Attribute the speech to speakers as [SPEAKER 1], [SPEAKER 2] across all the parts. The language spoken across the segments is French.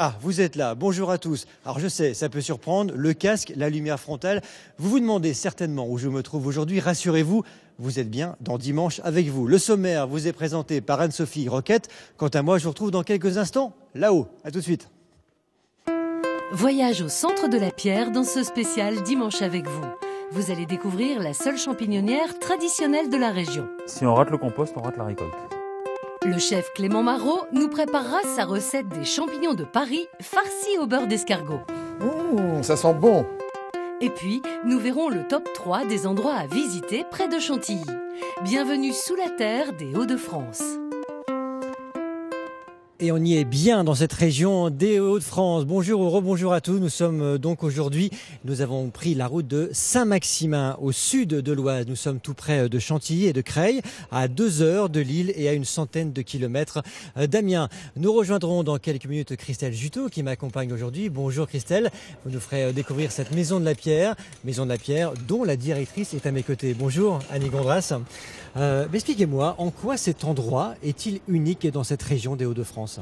[SPEAKER 1] Ah, vous êtes là, bonjour à tous. Alors je sais, ça peut surprendre, le casque, la lumière frontale. Vous vous demandez certainement où je me trouve aujourd'hui. Rassurez-vous, vous êtes bien dans Dimanche avec vous. Le sommaire vous est présenté par Anne-Sophie Roquette. Quant à moi, je vous retrouve dans quelques instants, là-haut. À tout de suite.
[SPEAKER 2] Voyage au centre de la Pierre dans ce spécial Dimanche avec vous. Vous allez découvrir la seule champignonnière traditionnelle de la région.
[SPEAKER 3] Si on rate le compost, on rate la récolte.
[SPEAKER 2] Le chef Clément Marot nous préparera sa recette des champignons de Paris farcis au beurre d'escargot.
[SPEAKER 4] Ça sent bon.
[SPEAKER 2] Et puis, nous verrons le top 3 des endroits à visiter près de Chantilly. Bienvenue sous la terre des Hauts-de-France.
[SPEAKER 1] Et on y est bien dans cette région des Hauts-de-France. Bonjour ou rebonjour à tous. Nous sommes donc aujourd'hui, nous avons pris la route de Saint-Maximin au sud de l'Oise. Nous sommes tout près de Chantilly et de Creil, à 2 heures de Lille et à une centaine de kilomètres d'Amiens. Nous rejoindrons dans quelques minutes Christelle Juteau qui m'accompagne aujourd'hui. Bonjour Christelle, vous nous ferez découvrir cette maison de la Pierre dont la directrice est à mes côtés. Bonjour Annie Gondras. Expliquez-moi, en quoi cet endroit est-il unique dans cette région des Hauts-de-France ?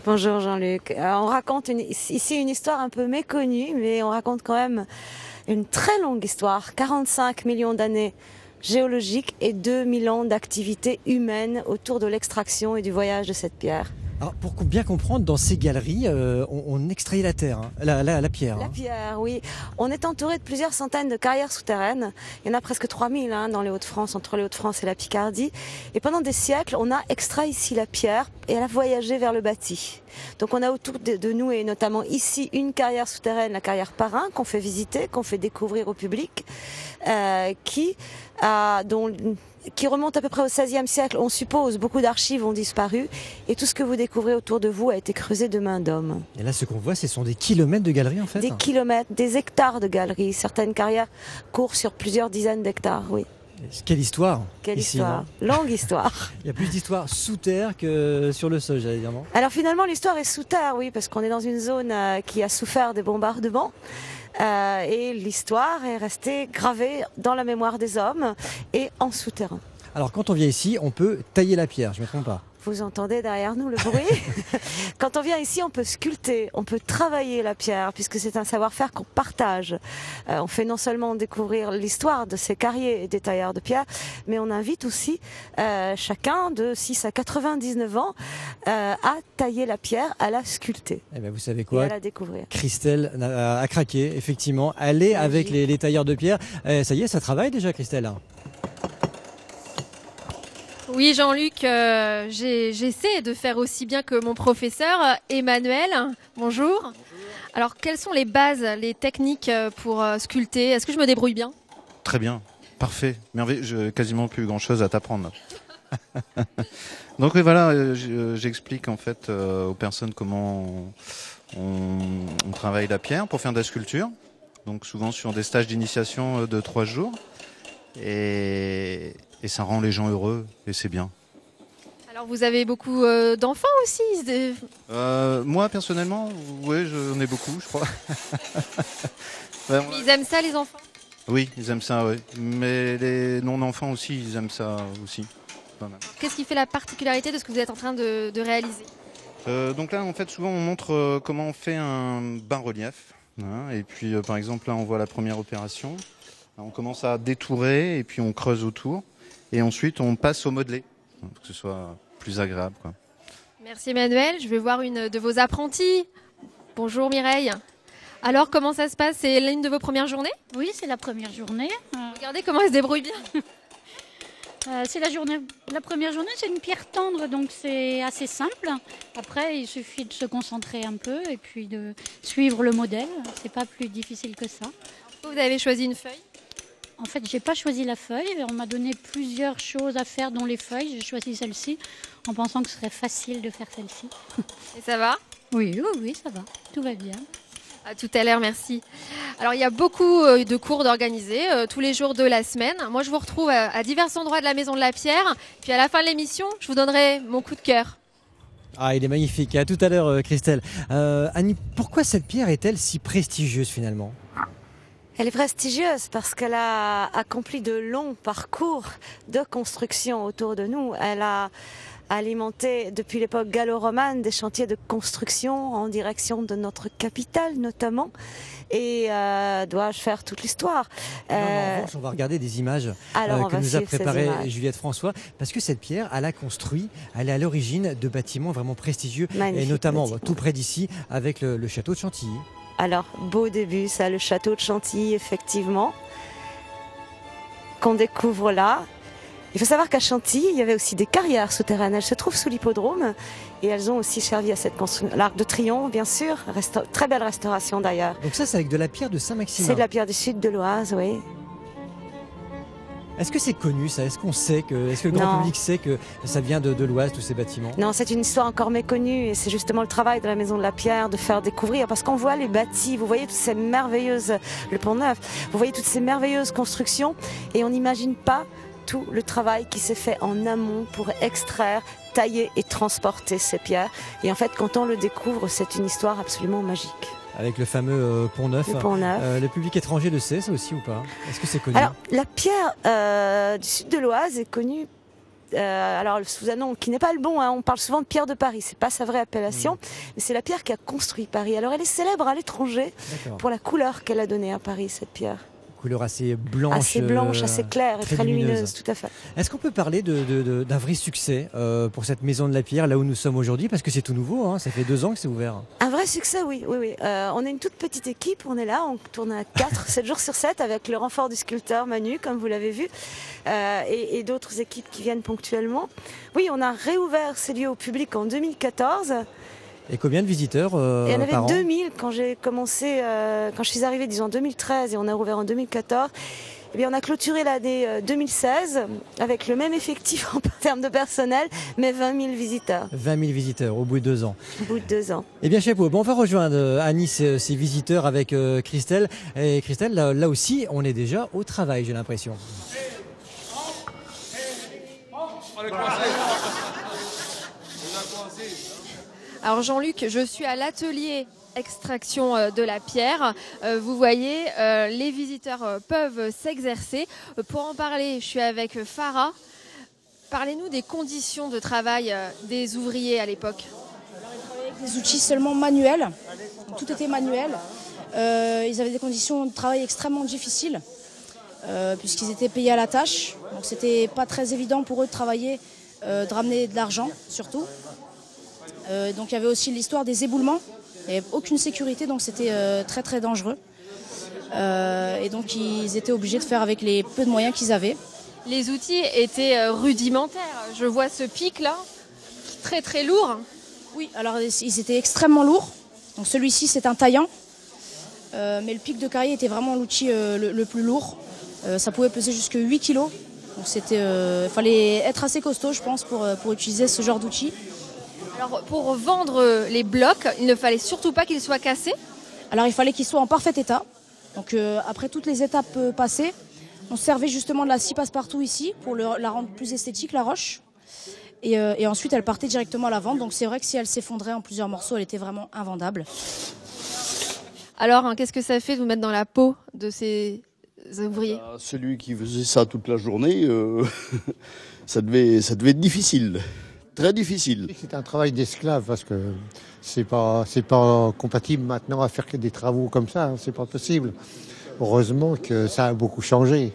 [SPEAKER 5] Bonjour Jean-Luc. On raconte ici une histoire un peu méconnue, mais on raconte quand même une très longue histoire. 45 millions d'années géologiques et 2000 ans d'activité humaine autour de l'extraction et du voyage de cette pierre.
[SPEAKER 1] Alors, pour bien comprendre, dans ces galeries, on extrait la terre, la pierre.
[SPEAKER 5] La pierre, oui. On est entouré de plusieurs centaines de carrières souterraines. Il y en a presque 3000 dans les Hauts-de-France, entre les Hauts-de-France et la Picardie. Et pendant des siècles, on a extrait ici la pierre et elle a voyagé vers le bâti. Donc on a autour de nous, et notamment ici, une carrière souterraine, la carrière Parrain, qu'on fait visiter, qu'on fait découvrir au public, qui remonte à peu près au XVIe siècle. On suppose beaucoup d'archives ont disparu et tout ce que vous découvrez autour de vous a été creusé de main d'homme.
[SPEAKER 1] Et là, ce qu'on voit, ce sont des kilomètres de galeries en fait.
[SPEAKER 5] Des kilomètres, des hectares de galeries. Certaines carrières courent sur plusieurs dizaines d'hectares, oui.
[SPEAKER 1] Quelle histoire!
[SPEAKER 5] Quelle
[SPEAKER 1] ici,
[SPEAKER 5] histoire! Longue histoire!
[SPEAKER 1] Il y a plus d'histoire sous terre que sur le sol, j'allais dire, non?
[SPEAKER 5] Alors finalement, l'histoire est sous terre, oui, parce qu'on est dans une zone qui a souffert des bombardements. Et l'histoire est restée gravée dans la mémoire des hommes et en souterrain.
[SPEAKER 1] Alors quand on vient ici, on peut tailler la pierre, je ne me trompe pas.
[SPEAKER 5] Vous entendez derrière nous le bruit? Quand on vient ici, on peut sculpter, on peut travailler la pierre, puisque c'est un savoir-faire qu'on partage. On fait non seulement découvrir l'histoire de ces carriers et des tailleurs de pierre, mais on invite aussi chacun de 6 à 99 ans à tailler la pierre, à la sculpter.
[SPEAKER 1] Eh bien, vous savez quoi?
[SPEAKER 5] Et à la découvrir.
[SPEAKER 1] Christelle a craqué, effectivement. Allez avec les tailleurs de pierre. Ça y est, ça travaille déjà, Christelle?
[SPEAKER 6] Oui, Jean-Luc, j'essaie de faire aussi bien que mon professeur Emmanuel. Bonjour. Bonjour. Alors, quelles sont les bases, les techniques pour sculpter? Est-ce que je me débrouille bien?
[SPEAKER 7] Très bien, parfait. Merveilleux, j'ai quasiment plus grand-chose à t'apprendre. Donc oui, voilà, j'explique en fait aux personnes comment on travaille la pierre pour faire de la sculpture. Donc souvent sur des stages d'initiation de 3 jours. Et ça rend les gens heureux et c'est bien.
[SPEAKER 6] Alors vous avez beaucoup d'enfants aussi?
[SPEAKER 7] Moi personnellement, oui, j'en ai beaucoup, je crois.
[SPEAKER 6] Ils aiment ça, les enfants?
[SPEAKER 7] Oui, ils aiment ça, oui. Mais les non-enfants aussi, ils aiment ça aussi.
[SPEAKER 6] Qu'est-ce qui fait la particularité de ce que vous êtes en train de réaliser?
[SPEAKER 7] Donc là, en fait, souvent on montre comment on fait un bas-relief. Hein, et puis par exemple, là on voit la première opération. On commence à détourer et puis on creuse autour. Et ensuite, on passe au modelé, pour que ce soit plus agréable, quoi.
[SPEAKER 6] Merci Emmanuel. Je vais voir une de vos apprenties. Bonjour Mireille. Alors, comment ça se passe? C'est l'une de vos premières journées?
[SPEAKER 8] Oui, c'est la première journée.
[SPEAKER 6] Regardez comment elle se débrouille bien.
[SPEAKER 8] C'est la première journée, c'est une pierre tendre, donc c'est assez simple. Après, il suffit de se concentrer un peu et puis de suivre le modèle. C'est pas plus difficile que ça.
[SPEAKER 6] Vous avez choisi une feuille?
[SPEAKER 8] En fait, j'ai pas choisi la feuille. On m'a donné plusieurs choses à faire dans les feuilles. J'ai choisi celle-ci en pensant que ce serait facile de faire celle-ci.
[SPEAKER 6] Et ça va?
[SPEAKER 8] Oui, ça va. Tout va bien.
[SPEAKER 6] À tout à l'heure, merci. Alors, il y a beaucoup de cours d'organiser tous les jours de la semaine. Moi, je vous retrouve à divers endroits de la Maison de la Pierre. Puis à la fin de l'émission, je vous donnerai mon coup de cœur.
[SPEAKER 1] Ah, il est magnifique. À tout à l'heure, Christelle. Annie, pourquoi cette pierre est-elle si prestigieuse finalement?
[SPEAKER 5] Elle est prestigieuse parce qu'elle a accompli de longs parcours de construction autour de nous. Elle a alimenté depuis l'époque gallo-romane des chantiers de construction en direction de notre capitale notamment. Et dois-je faire toute l'histoire?
[SPEAKER 1] Non, en revanche, on va regarder des images que nous a préparées Juliette François, parce que cette pierre, elle a construit, elle est à l'origine de bâtiments vraiment prestigieux, et notamment tout près d'ici, avec le château de Chantilly.
[SPEAKER 5] Alors, beau début, ça, le château de Chantilly, effectivement, qu'on découvre là. Il faut savoir qu'à Chantilly, il y avait aussi des carrières souterraines. Elles se trouvent sous l'hippodrome et elles ont aussi servi à cette construction. L'Arc de Triomphe, bien sûr, très belle restauration d'ailleurs.
[SPEAKER 1] Donc ça, c'est avec de la pierre de Saint-Maximin.
[SPEAKER 5] C'est de la pierre du sud de l'Oise, oui.
[SPEAKER 1] Est-ce que c'est connu ça? Est-ce que le grand public sait que ça vient de l'Oise, tous ces bâtiments?
[SPEAKER 5] Non, c'est une histoire encore méconnue et c'est justement le travail de la Maison de la Pierre de faire découvrir, parce qu'on voit les bâtis, vous voyez toutes ces merveilleuses, le Pont Neuf, vous voyez toutes ces merveilleuses constructions et on n'imagine pas tout le travail qui s'est fait en amont pour extraire, tailler et transporter ces pierres. Et en fait, quand on le découvre, c'est une histoire absolument magique.
[SPEAKER 1] Avec le fameux Pont Neuf.
[SPEAKER 5] Le Pont Neuf.
[SPEAKER 1] Le public étranger le sait, ça aussi ou pas? Est-ce que c'est connu?
[SPEAKER 5] Alors, la pierre du sud de l'Oise est connue. Alors, le sous-nom qui n'est pas le bon, hein, on parle souvent de pierre de Paris, c'est pas sa vraie appellation, mais c'est la pierre qui a construit Paris. Alors, elle est célèbre à l'étranger pour la couleur qu'elle a donnée à Paris, cette pierre.
[SPEAKER 1] Couleur assez blanche,
[SPEAKER 5] assez claire et très lumineuse, tout à fait.
[SPEAKER 1] Est-ce qu'on peut parler d'un vrai succès pour cette Maison de la Pierre, là où nous sommes aujourd'hui, parce que c'est tout nouveau, hein, ça fait 2 ans que c'est ouvert.
[SPEAKER 5] Un vrai succès, oui. On est une toute petite équipe, on est là, on tourne à 4, 7 jours sur 7, avec le renfort du sculpteur Manu, comme vous l'avez vu, et d'autres équipes qui viennent ponctuellement. Oui, on a réouvert ces lieux au public en 2014.
[SPEAKER 1] Et combien de visiteurs
[SPEAKER 5] Il y en
[SPEAKER 1] par an?
[SPEAKER 5] avait 2000 quand j'ai commencé, quand je suis arrivée, disons en 2013, et on a rouvert en 2014. Eh bien, on a clôturé l'année 2016 avec le même effectif en termes de personnel, mais 20 000 visiteurs.
[SPEAKER 1] 20 000 visiteurs au bout de 2 ans.
[SPEAKER 5] Au bout de 2 ans.
[SPEAKER 1] Eh bien, chapeau. Bon, on va rejoindre Annie, ces visiteurs avec Christelle. Et Christelle, là aussi, on est déjà au travail, j'ai l'impression.
[SPEAKER 6] Alors Jean-Luc, je suis à l'atelier extraction de la pierre. Vous voyez, les visiteurs peuvent s'exercer. Pour en parler, je suis avec Farah. Parlez-nous des conditions de travail des ouvriers à l'époque.
[SPEAKER 9] Ils travaillaient avec des outils seulement manuels. Tout était manuel. Ils avaient des conditions de travail extrêmement difficiles puisqu'ils étaient payés à la tâche. Donc c'était pas très évident pour eux de travailler, de ramener de l'argent surtout. Donc il y avait aussi l'histoire des éboulements. Il n'y avait aucune sécurité, donc c'était très très dangereux. Et donc ils étaient obligés de faire avec les peu de moyens qu'ils avaient.
[SPEAKER 6] Les outils étaient rudimentaires. Je vois ce pic là, très très lourd.
[SPEAKER 9] Oui, alors ils étaient extrêmement lourds. Donc celui-ci c'est un taillant. Mais le pic de carrier était vraiment l'outil le plus lourd. Ça pouvait peser jusqu'à 8 kilos. Donc fallait être assez costaud, je pense, pour utiliser ce genre d'outil.
[SPEAKER 6] Alors pour vendre les blocs, il ne fallait surtout pas qu'ils soient cassés.
[SPEAKER 9] Alors il fallait qu'ils soient en parfait état. Donc après toutes les étapes passées, on servait justement de la scie passe-partout ici pour la rendre plus esthétique, la roche. Et ensuite elle partait directement à la vente. Donc c'est vrai que si elle s'effondrait en plusieurs morceaux, elle était vraiment invendable.
[SPEAKER 6] Alors qu'est-ce que ça fait de vous mettre dans la peau de ces ouvriers?
[SPEAKER 10] Celui qui faisait ça toute la journée, ça devait être difficile. Très difficile.
[SPEAKER 4] C'est un travail d'esclave parce que c'est pas compatible maintenant à faire que des travaux comme ça, hein, c'est pas possible. Heureusement que ça a beaucoup changé.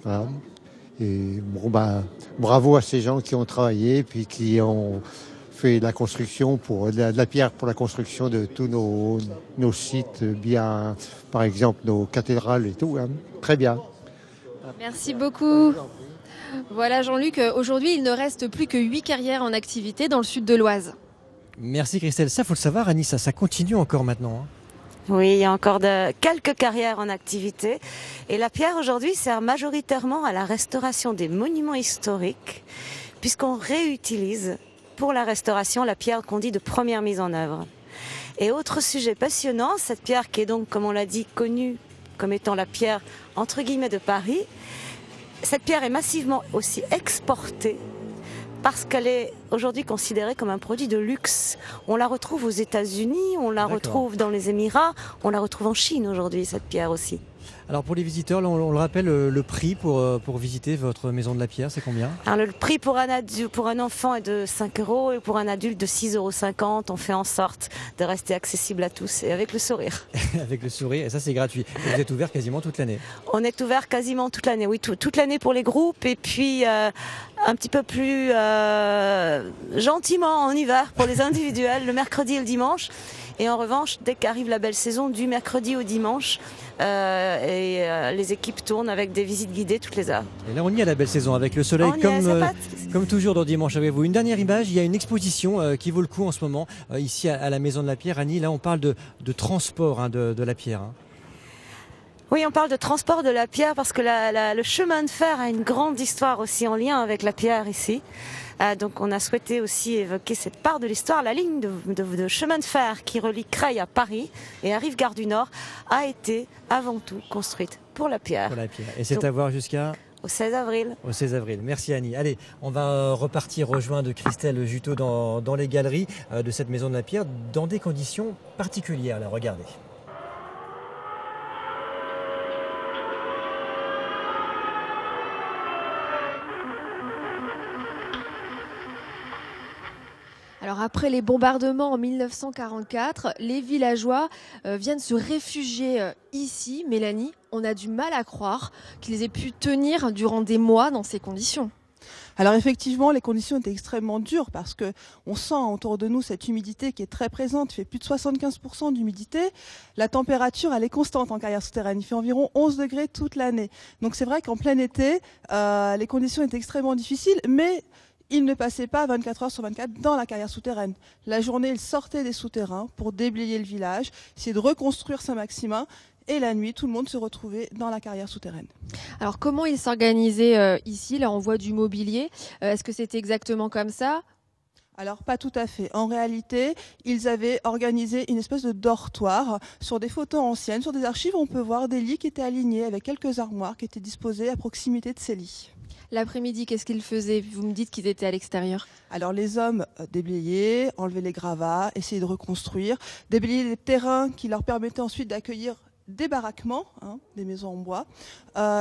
[SPEAKER 4] Voilà. Et bon bravo à ces gens qui ont travaillé puis qui ont fait de la construction de la pierre pour la construction de tous nos sites bien, par exemple nos cathédrales et tout, hein. Très bien.
[SPEAKER 6] Merci beaucoup. Voilà Jean-Luc, aujourd'hui il ne reste plus que 8 carrières en activité dans le sud de l'Oise.
[SPEAKER 1] Merci Christelle, ça faut le savoir Annie, ça continue encore maintenant. Hein.
[SPEAKER 5] Oui, il y a encore quelques carrières en activité. Et la pierre aujourd'hui sert majoritairement à la restauration des monuments historiques, puisqu'on réutilise pour la restauration la pierre qu'on dit de première mise en œuvre. Et autre sujet passionnant, cette pierre qui est donc, comme on l'a dit, connue comme étant la pierre entre guillemets de Paris, cette pierre est massivement aussi exportée parce qu'elle est aujourd'hui considérée comme un produit de luxe. On la retrouve aux États-Unis, on la retrouve dans les Émirats, on la retrouve en Chine aujourd'hui, cette pierre aussi.
[SPEAKER 1] Alors pour les visiteurs, là, on le rappelle, le prix pour visiter votre maison de la pierre, c'est combien?
[SPEAKER 5] Alors le prix pour un enfant est de 5 € et pour un adulte de 6,50 €. On fait en sorte de rester accessible à tous et avec le sourire.
[SPEAKER 1] Avec le sourire, et ça c'est gratuit. Et vous êtes ouvert quasiment toute l'année?
[SPEAKER 5] On est ouvert quasiment toute l'année, oui, toute l'année pour les groupes et puis un petit peu plus gentiment en hiver pour les individuels, le mercredi et le dimanche. Et en revanche, dès qu'arrive la belle saison, du mercredi au dimanche, les équipes tournent avec des visites guidées toutes les heures.
[SPEAKER 1] Et là, on y a la belle saison avec le soleil, comme toujours dans Dimanche avec vous. Une dernière image, il y a une exposition qui vaut le coup en ce moment, ici à la Maison de la Pierre. Annie, là, on parle de transport de la pierre.
[SPEAKER 5] Oui, on parle de transport de la pierre parce que le chemin de fer a une grande histoire aussi en lien avec la pierre ici. Donc on a souhaité aussi évoquer cette part de l'histoire. La ligne de chemin de fer qui relie Creil à Paris et à Rive-Gare du Nord a été avant tout construite pour la pierre.
[SPEAKER 1] Pour la pierre. Et c'est à voir jusqu'à
[SPEAKER 5] au 16 avril.
[SPEAKER 1] Au 16 avril. Merci Annie. Allez, on va repartir rejoindre Christelle Juteau dans les galeries de cette Maison de la Pierre dans des conditions particulières. Là, regardez.
[SPEAKER 6] Alors après les bombardements en 1944, les villageois viennent se réfugier ici. Mélanie, on a du mal à croire qu'ils aient pu tenir durant des mois dans ces conditions.
[SPEAKER 11] Alors effectivement, les conditions étaient extrêmement dures parce que on sent autour de nous cette humidité qui est très présente. Il fait plus de 75% d'humidité. La température, elle est constante en carrière souterraine. Il fait environ 11 degrés toute l'année. Donc c'est vrai qu'en plein été, les conditions étaient extrêmement difficiles, mais ils ne passaient pas 24 heures sur 24 dans la carrière souterraine. La journée, ils sortaient des souterrains pour déblayer le village, essayer de reconstruire Saint-Maximin. Et la nuit, tout le monde se retrouvait dans la carrière souterraine.
[SPEAKER 6] Alors comment ils s'organisaient ici? Là, on voit du mobilier. Est-ce que c'était exactement comme ça?
[SPEAKER 11] Alors pas tout à fait. En réalité, ils avaient organisé une espèce de dortoir. Sur des photos anciennes, sur des archives, on peut voir des lits qui étaient alignés avec quelques armoires qui étaient disposées à proximité de ces lits.
[SPEAKER 6] L'après-midi, qu'est-ce qu'ils faisaient? Vous me dites qu'ils étaient à l'extérieur.
[SPEAKER 11] Alors les hommes déblayaient, enlevaient les gravats, essayaient de reconstruire, déblayaient les terrains qui leur permettaient ensuite d'accueillir des baraquements, des maisons en bois,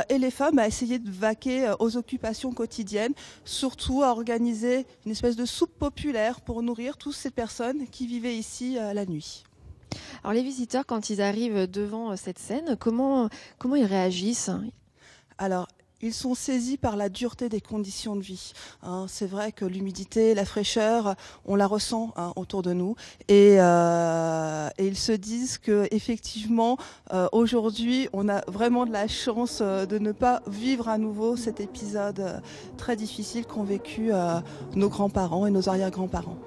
[SPEAKER 11] et les femmes à essayer de vaquer aux occupations quotidiennes, surtout à organiser une espèce de soupe populaire pour nourrir toutes ces personnes qui vivaient ici la nuit.
[SPEAKER 6] Alors les visiteurs, quand ils arrivent devant cette scène, comment ils réagissent?
[SPEAKER 11] Alors, ils sont saisis par la dureté des conditions de vie. C'est vrai que l'humidité, la fraîcheur, on la ressent autour de nous. Et ils se disent que effectivement, aujourd'hui, on a vraiment de la chance de ne pas vivre à nouveau cet épisode très difficile qu'ont vécu nos grands-parents et nos arrière-grands-parents.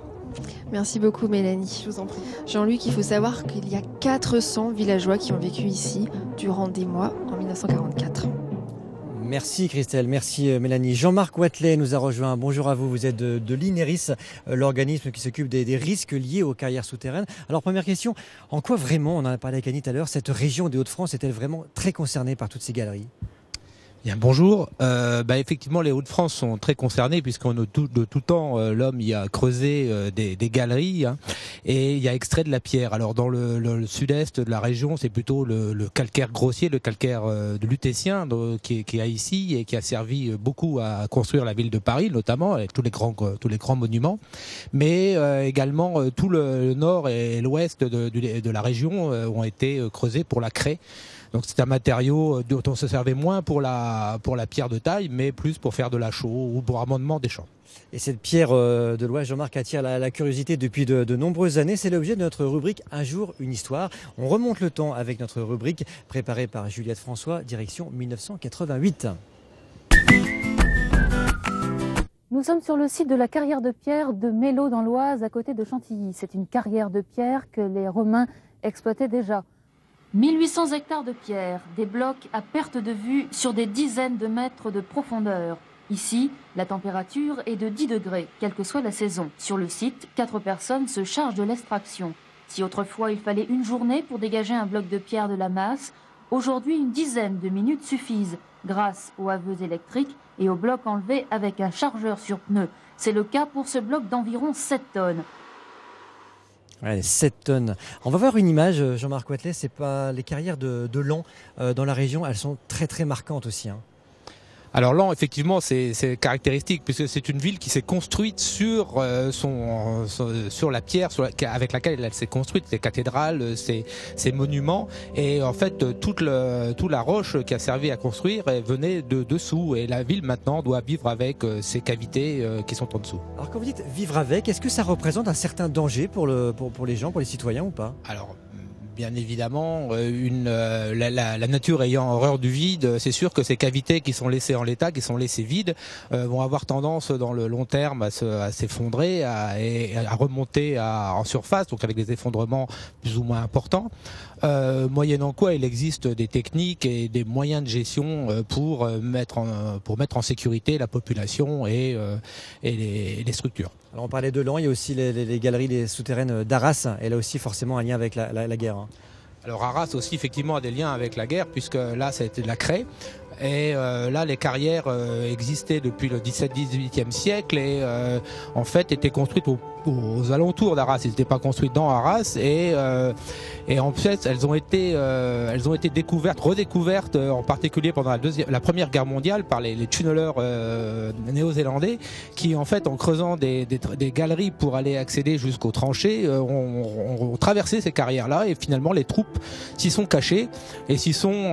[SPEAKER 6] Merci beaucoup Mélanie.
[SPEAKER 11] Je vous en prie.
[SPEAKER 6] Jean-Luc, il faut savoir qu'il y a 400 villageois qui ont vécu ici durant des mois en 1944.
[SPEAKER 1] Merci Christelle, merci Mélanie. Jean-Marc Wathelet nous a rejoint. Bonjour à vous, vous êtes de l'INERIS, l'organisme qui s'occupe des risques liés aux carrières souterraines. Alors première question, en quoi vraiment, on en a parlé avec Annie tout à l'heure, cette région des Hauts-de-France est-elle vraiment très concernée par toutes ces galeries ?
[SPEAKER 12] Bien, bonjour. Effectivement, les Hauts-de-France sont très concernés puisqu'on de tout temps, l'homme y a creusé des galeries et il y a extrait de la pierre. Alors dans le sud-est de la région, c'est plutôt le calcaire grossier, le calcaire de lutétien qui est ici et qui a servi beaucoup à construire la ville de Paris, notamment avec tous les grands monuments, mais également tout le nord et l'ouest de la région ont été creusés pour la craie. Donc c'est un matériau dont on se servait moins pour la pierre de taille, mais plus pour faire de la chaux ou pour amendement des champs.
[SPEAKER 1] Et cette pierre de l'Ouest, Jean-Marc, attire la curiosité depuis de nombreuses années. C'est l'objet de notre rubrique Un jour, une histoire. On remonte le temps avec notre rubrique préparée par Juliette François, direction 1988.
[SPEAKER 13] Nous sommes sur le site de la carrière de pierre de Mélo dans l'Oise, à côté de Chantilly. C'est une carrière de pierre que les Romains exploitaient déjà. 1800 hectares de pierre, des blocs à perte de vue sur des dizaines de mètres de profondeur. Ici, la température est de 10 degrés, quelle que soit la saison. Sur le site, 4 personnes se chargent de l'extraction. Si autrefois il fallait une journée pour dégager un bloc de pierre de la masse, Aujourd'hui, une dizaine de minutes suffisent, grâce aux haveuses électriques et aux blocs enlevés avec un chargeur sur pneu. C'est le cas pour ce bloc d'environ 7 tonnes.
[SPEAKER 1] Ouais, 7 tonnes. On va voir une image, Jean-Marc Wathelet, c'est pas les carrières de Laon dans la région, elles sont très très marquantes aussi. Hein.
[SPEAKER 12] Alors Laon, effectivement, c'est caractéristique puisque c'est une ville qui s'est construite sur sur la pierre avec laquelle elle s'est construite, ses cathédrales, ses monuments, et en fait toute la roche qui a servi à construire venait de dessous, et la ville maintenant doit vivre avec ces cavités qui sont en dessous.
[SPEAKER 1] Alors quand vous dites vivre avec, est-ce que ça représente un certain danger pour les gens, pour les citoyens ou pas?
[SPEAKER 12] Alors bien évidemment, la nature ayant horreur du vide, c'est sûr que ces cavités qui sont laissées en l'état, qui sont laissées vides, vont avoir tendance dans le long terme à s'effondrer et à remonter en surface, donc avec des effondrements plus ou moins importants. Moyennant quoi, il existe des techniques et des moyens de gestion pour mettre en sécurité la population et les structures.
[SPEAKER 1] Alors on parlait de Laon, il y a aussi les galeries souterraines d'Arras, et là aussi forcément un lien avec la guerre. Hein.
[SPEAKER 12] Alors Arras aussi effectivement a des liens avec la guerre, puisque là ça a été de la craie. Et là, les carrières existaient depuis le 17-18e siècle et en fait étaient construites aux alentours d'Arras. Elles n'étaient pas construites dans Arras et en fait elles ont été redécouvertes en particulier pendant la Première Guerre mondiale par les tunneleurs néo-zélandais qui en fait en creusant des galeries pour aller accéder jusqu'aux tranchées ont traversé ces carrières-là, et finalement les troupes s'y sont cachées et s'y sont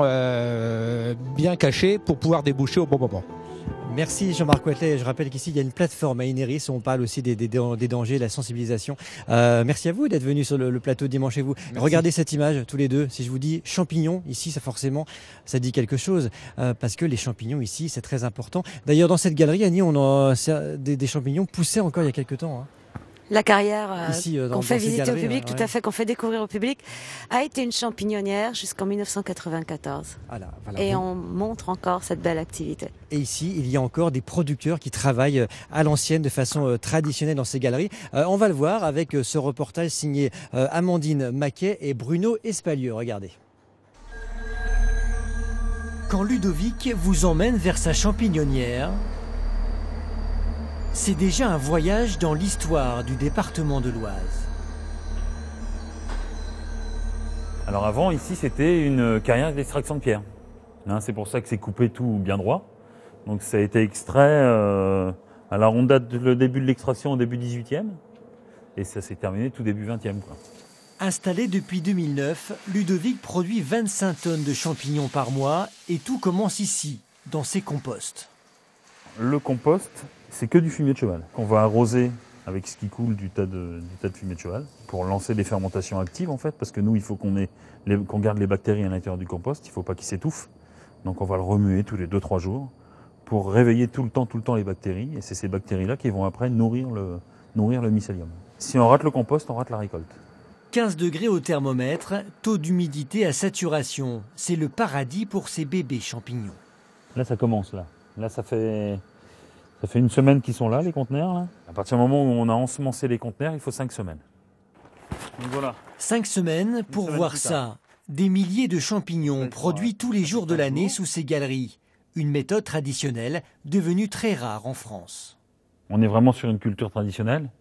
[SPEAKER 12] bien cachées pour pouvoir déboucher au bon moment.
[SPEAKER 1] Merci Jean-Marc Wathelet. Je rappelle qu'ici il y a une plateforme à Inéris où on parle aussi des dangers, la sensibilisation. Merci à vous d'être venus sur le plateau Dimanche et vous. Merci. Regardez cette image tous les deux. Si je vous dis champignons ici, ça dit quelque chose parce que les champignons ici c'est très important. D'ailleurs dans cette galerie, Annie, on a des champignons poussés encore il y a quelques temps. Hein.
[SPEAKER 5] La carrière qu'on fait visiter au public,
[SPEAKER 1] ouais.
[SPEAKER 5] Tout à fait, qu'on fait découvrir au public, a été une champignonnière jusqu'en 1994. Voilà, et on montre encore cette belle activité.
[SPEAKER 1] Et ici, il y a encore des producteurs qui travaillent à l'ancienne, de façon traditionnelle dans ces galeries. On va le voir avec ce reportage signé Amandine Maquet et Bruno Espalieu. Regardez. Quand Ludovic vous emmène vers sa champignonnière, c'est déjà un voyage dans l'histoire du département de l'Oise.
[SPEAKER 3] Alors avant, ici, c'était une carrière d'extraction de pierre. Hein, c'est pour ça que c'est coupé tout bien droit. Donc ça a été extrait, alors on date le début de l'extraction au début 18e, et ça s'est terminé tout début 20e. Quoi.
[SPEAKER 1] Installé depuis 2009, Ludovic produit 25 tonnes de champignons par mois, et tout commence ici, dans ses composts.
[SPEAKER 3] Le compost, c'est que du fumier de cheval qu'on va arroser avec ce qui coule du tas de fumier de cheval pour lancer des fermentations actives en fait, parce que nous il faut qu'on garde les bactéries à l'intérieur du compost, il ne faut pas qu'ils s'étouffent. Donc on va le remuer tous les 2-3 jours pour réveiller tout le temps les bactéries, et c'est ces bactéries-là qui vont après nourrir le mycélium. Si on rate le compost, on rate la récolte.
[SPEAKER 1] 15 degrés au thermomètre, taux d'humidité à saturation, c'est le paradis pour ces bébés champignons.
[SPEAKER 3] Là ça commence là. Là, ça fait une semaine qu'ils sont là, les conteneurs. Là. À partir du moment où on a ensemencé les conteneurs, il faut 5 semaines. Donc voilà.
[SPEAKER 1] 5 semaines pour voir ça. Des milliers de champignons produits tous les jours de l'année sous ces galeries. Une méthode traditionnelle devenue très rare en France.
[SPEAKER 3] On est vraiment sur une culture traditionnelle.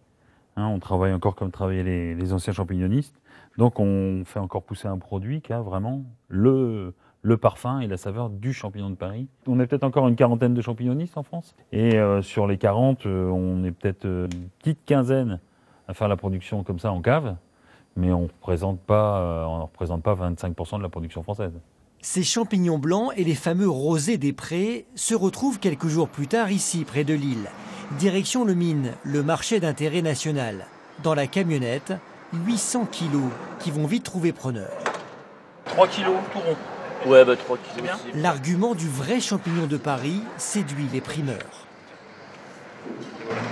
[SPEAKER 3] Hein, on travaille encore comme travaillaient les anciens champignonistes. Donc on fait encore pousser un produit qui a vraiment le parfum et la saveur du champignon de Paris. On est peut-être encore une quarantaine de champignonistes en France. Et sur les 40, on est peut-être une petite quinzaine à faire la production comme ça en cave. Mais on ne représente pas 25% de la production française.
[SPEAKER 1] Ces champignons blancs et les fameux rosés des prés se retrouvent quelques jours plus tard ici, près de Lille. Direction le Mine, le marché d'intérêt national. Dans la camionnette, 800 kilos qui vont vite trouver preneur.
[SPEAKER 3] 3 kilos tout rond.
[SPEAKER 14] Ouais, 3 kilos.
[SPEAKER 1] L'argument du vrai champignon de Paris séduit les primeurs.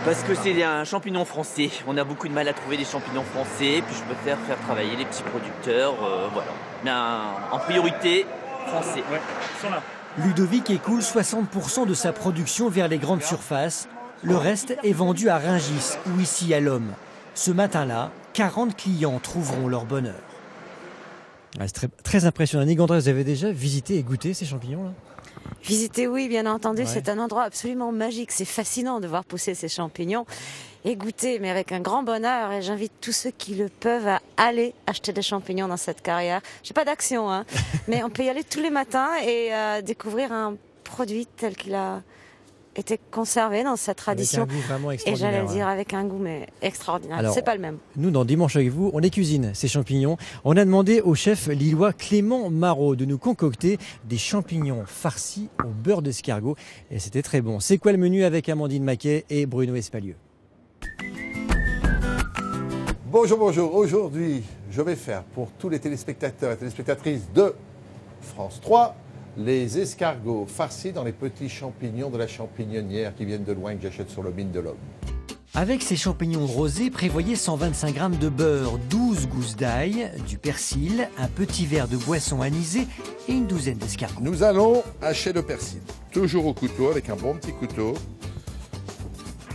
[SPEAKER 14] Parce que c'est un champignon français. On a beaucoup de mal à trouver des champignons français. Puis je préfère faire travailler les petits producteurs. Voilà. Mais en priorité, français.
[SPEAKER 3] Ouais, ils sont là.
[SPEAKER 1] Ludovic écoule 60% de sa production vers les grandes surfaces. Le reste est vendu à Rungis ou ici à l'Homme. Ce matin-là, 40 clients trouveront leur bonheur. C'est très, très impressionnant. Annie Gondras, vous avez déjà visité et goûté ces champignons-là?
[SPEAKER 5] Visiter, oui, bien entendu,
[SPEAKER 1] Ouais.
[SPEAKER 5] c'est un endroit absolument magique. C'est fascinant de voir pousser ces champignons et goûter, mais avec un grand bonheur. Et j'invite tous ceux qui le peuvent à aller acheter des champignons dans cette carrière. J'ai pas d'action, hein, mais on peut y aller tous les matins et découvrir un produit tel qu'il a été conservé dans cette tradition.
[SPEAKER 1] Avec un goût vraiment
[SPEAKER 5] et
[SPEAKER 1] extraordinaire.
[SPEAKER 5] j'allais
[SPEAKER 1] ouais.
[SPEAKER 5] dire avec un goût mais extraordinaire.
[SPEAKER 1] Alors,
[SPEAKER 5] C'est pas le même.
[SPEAKER 1] Nous, dans Dimanche avec vous, on les cuisine, ces champignons. On a demandé au chef lillois Clément Marot de nous concocter des champignons farcis au beurre d'escargot. Et c'était très bon. C'est quoi le menu avec Amandine Maquet et Bruno Espalieu?
[SPEAKER 15] Bonjour, bonjour. Aujourd'hui, je vais faire pour tous les téléspectateurs et téléspectatrices de France 3 les escargots farcis dans les petits champignons de la champignonnière qui viennent de loin que j'achète sur le mine de l'Homme.
[SPEAKER 1] Avec ces champignons rosés, prévoyez 125 g de beurre, 12 gousses d'ail, du persil, un petit verre de boisson anisée et une douzaine d'escargots.
[SPEAKER 15] Nous allons hacher le persil, toujours au couteau avec un bon petit couteau.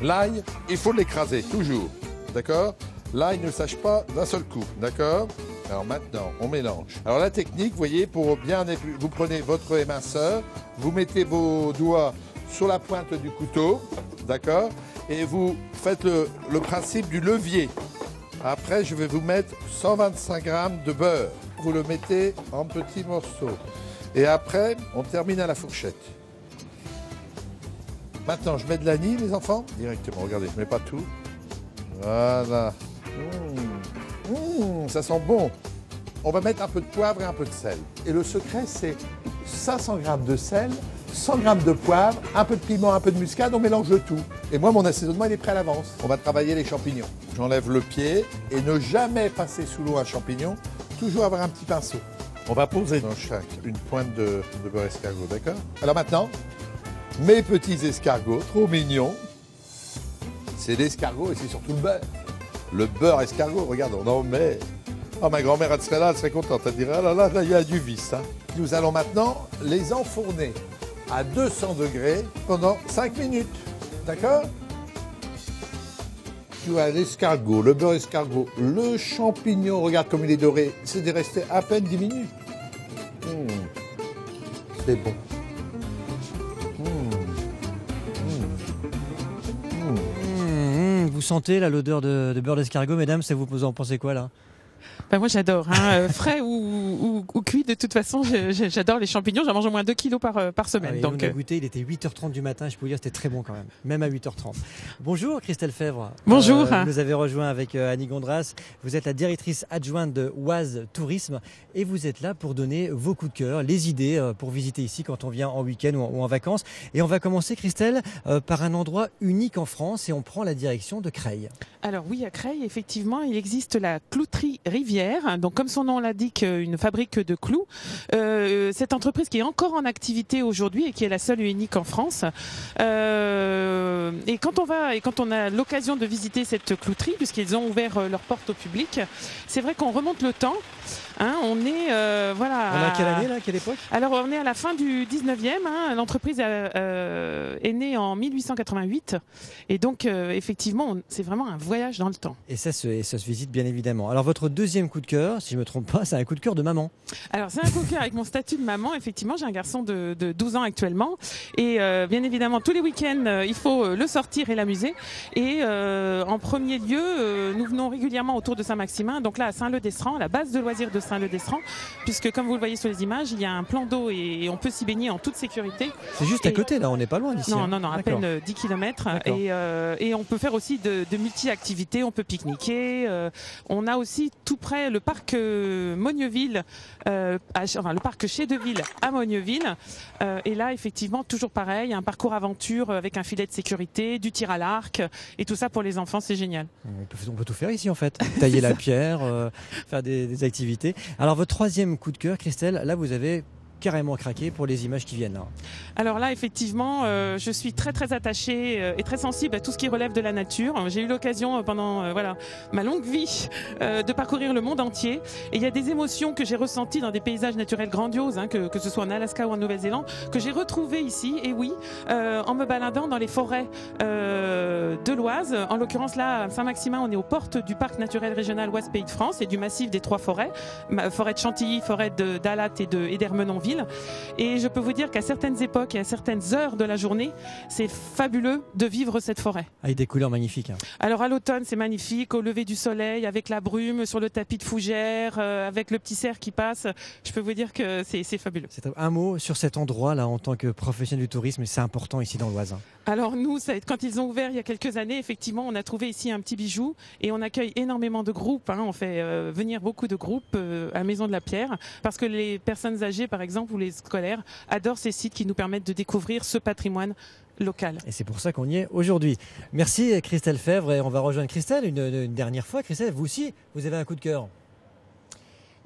[SPEAKER 15] L'ail, il faut l'écraser, toujours, d'accord? L'ail ne sèche pas d'un seul coup, d'accord? Alors maintenant, on mélange. Alors la technique, vous voyez, pour bien vous prenez votre éminceur, vous mettez vos doigts sur la pointe du couteau, d'accord? Et vous faites le principe du levier. Après, je vais vous mettre 125 g de beurre. Vous le mettez en petits morceaux. Et après, on termine à la fourchette. Maintenant, je mets de l'anis, les enfants, directement. Regardez, je ne mets pas tout. Voilà. Ça sent bon. On va mettre un peu de poivre et un peu de sel. Et le secret, c'est 500 g de sel, 100 g de poivre, un peu de piment, un peu de muscade, on mélange le tout. Et moi, mon assaisonnement, il est prêt à l'avance. On va travailler les champignons. J'enlève le pied et ne jamais passer sous l'eau un champignon, toujours avoir un petit pinceau. On va poser dans chaque une pointe de beurre escargot, d'accord? Alors maintenant, mes petits escargots, trop mignons. C'est l'escargot et c'est surtout le beurre. Le beurre escargot, regarde, on en met. Oh, ma grand-mère, elle serait là, elle serait contente. Elle dirait, ah là, il y a du vice. Hein. Nous allons maintenant les enfourner à 200 degrés pendant 5 minutes. D'accord? Tu vois, l'escargot, le beurre escargot, le champignon, regarde comme il est doré. C'est de rester à peine 10 minutes. C'est bon.
[SPEAKER 1] Vous sentez là l'odeur de beurre d'escargot, mesdames? Vous en pensez quoi là?
[SPEAKER 16] Ben moi j'adore, hein. Frais ou cuit, de toute façon j'adore les champignons, j'en mange au moins 2 kilos par semaine.
[SPEAKER 1] Ah oui,
[SPEAKER 16] donc,
[SPEAKER 1] on a goûté, il était 8h30 du matin, je peux vous dire c'était très bon quand même à 8h30. Bonjour Christelle Fèvre.
[SPEAKER 16] Bonjour.
[SPEAKER 1] Vous nous avez rejoint avec Annie Gondras, vous êtes la directrice adjointe de Oise Tourisme et vous êtes là pour donner vos coups de cœur, les idées pour visiter ici quand on vient en week-end ou en vacances. Et on va commencer Christelle par un endroit unique en France et on prend la direction de Creil.
[SPEAKER 16] Alors oui, à Creil, effectivement, il existe la clouterie Rivière. Donc comme son nom l'indique, une fabrique de clous. Cette entreprise qui est encore en activité aujourd'hui et qui est la seule et unique en France. Et quand on a l'occasion de visiter cette clouterie, puisqu'ils ont ouvert leurs portes au public, c'est vrai qu'on remonte le temps. Hein, on est voilà.
[SPEAKER 1] On est à quelle année là, quelle époque?
[SPEAKER 16] Alors on est à la fin du 19e. Hein, l'entreprise est née en 1888 et donc effectivement c'est vraiment un voyage dans le temps.
[SPEAKER 1] Et ça se visite bien évidemment. Alors votre deuxième coup de cœur, si je ne me trompe pas, c'est un coup de cœur de maman.
[SPEAKER 16] Alors c'est un coup de cœur avec mon statut de maman. Effectivement, j'ai un garçon de 12 ans actuellement et bien évidemment tous les week-ends il faut le sortir et l'amuser. Et en premier lieu, nous venons régulièrement autour de Saint-Maximin. Donc là à Saint-Leu-d'Estran, la base de loisirs de Saint-Leu-d'Estran, puisque comme vous le voyez sur les images, il y a un plan d'eau et on peut s'y baigner en toute sécurité.
[SPEAKER 1] C'est juste à côté là, on n'est pas loin d'ici.
[SPEAKER 16] Non,
[SPEAKER 1] hein.
[SPEAKER 16] non, non, à peine 10 km. Et on peut faire aussi de multi-activités, on peut pique-niquer. On a aussi tout près le parc Mogneuville, le parc Chez Deville à Mogneuville. Et là, effectivement, toujours pareil, un parcours aventure avec un filet de sécurité, du tir à l'arc et tout ça pour les enfants, c'est génial.
[SPEAKER 1] On peut tout faire ici en fait, tailler la pierre, faire des activités. Alors votre troisième coup de cœur, Christelle, là vous avez carrément craqué pour les images qui viennent là.
[SPEAKER 16] Alors là, effectivement, je suis très très attachée et très sensible à tout ce qui relève de la nature. J'ai eu l'occasion pendant voilà, ma longue vie de parcourir le monde entier. Et il y a des émotions que j'ai ressenties dans des paysages naturels grandioses, hein, que ce soit en Alaska ou en Nouvelle-Zélande, que j'ai retrouvées ici, et oui, en me baladant dans les forêts de l'Oise. En l'occurrence là, à Saint-Maximin, on est aux portes du parc naturel régional Oise Pays de France et du massif des 3 forêts, forêt de Chantilly, forêt d'Alat et d'Ermenonville. Et je peux vous dire qu'à certaines époques et à certaines heures de la journée, c'est fabuleux de vivre cette forêt.
[SPEAKER 1] Avec des couleurs magnifiques. Hein.
[SPEAKER 16] Alors à l'automne, c'est magnifique, au lever du soleil, avec la brume sur le tapis de fougères, avec le petit cerf qui passe. Je peux vous dire que c'est fabuleux.
[SPEAKER 1] Un mot sur cet endroit-là en tant que professionnel du tourisme, c'est important ici dans l'Oise. Hein.
[SPEAKER 16] Alors nous, quand ils ont ouvert il y a quelques années, effectivement, on a trouvé ici un petit bijou et on accueille énormément de groupes. Hein. On fait venir beaucoup de groupes à Maison de la Pierre parce que les personnes âgées, par exemple, ou les scolaires adorent ces sites qui nous permettent de découvrir ce patrimoine local.
[SPEAKER 1] Et c'est pour ça qu'on y est aujourd'hui. Merci Christelle Fèvre et on va rejoindre Christelle une dernière fois. Christelle, vous aussi, vous avez un coup de cœur.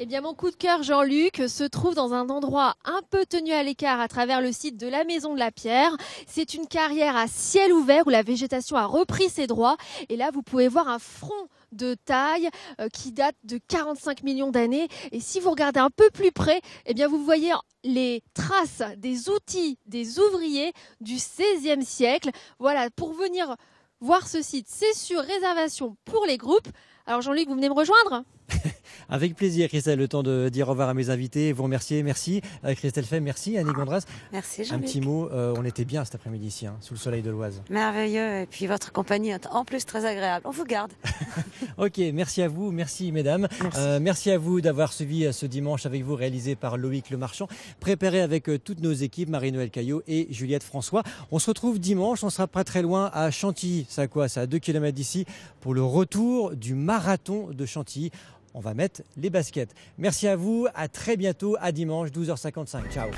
[SPEAKER 6] Eh bien, mon coup de cœur, Jean-Luc, se trouve dans un endroit un peu tenu à l'écart à travers le site de la Maison de la Pierre. C'est une carrière à ciel ouvert où la végétation a repris ses droits. Et là, vous pouvez voir un front de taille qui date de 45 millions d'années. Et si vous regardez un peu plus près, eh bien, vous voyez les traces des outils des ouvriers du XVIe siècle. Voilà, pour venir voir ce site, c'est sur réservation pour les groupes. Alors Jean-Luc, vous venez me rejoindre ?
[SPEAKER 1] Avec plaisir, Christelle, le temps de dire au revoir à mes invités, vous remercier, merci. Christelle Fèvre, merci. Annie Gondras.
[SPEAKER 5] Merci Jean-Luc.
[SPEAKER 1] Un petit mot, on était bien cet après-midi ici, hein, sous le soleil de l'Oise.
[SPEAKER 5] Merveilleux, et puis votre compagnie est en plus très agréable. On vous garde.
[SPEAKER 1] Ok, merci à vous, merci mesdames. Merci à vous d'avoir suivi ce dimanche avec vous, réalisé par Loïc Lemarchand, préparé avec toutes nos équipes, Marie-Noël Caillot et Juliette François. On se retrouve dimanche, on sera pas très loin à Chantilly, c'est à quoi? C'est à 2 km d'ici, pour le retour du marathon de Chantilly. On va mettre les baskets. Merci à vous, à très bientôt, à dimanche, 12h55. Ciao.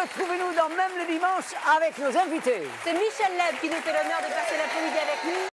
[SPEAKER 17] Retrouvez-nous dans Même le dimanche avec nos invités.
[SPEAKER 18] C'est Michel Leb qui nous fait l'honneur de passer l'après-midi avec nous.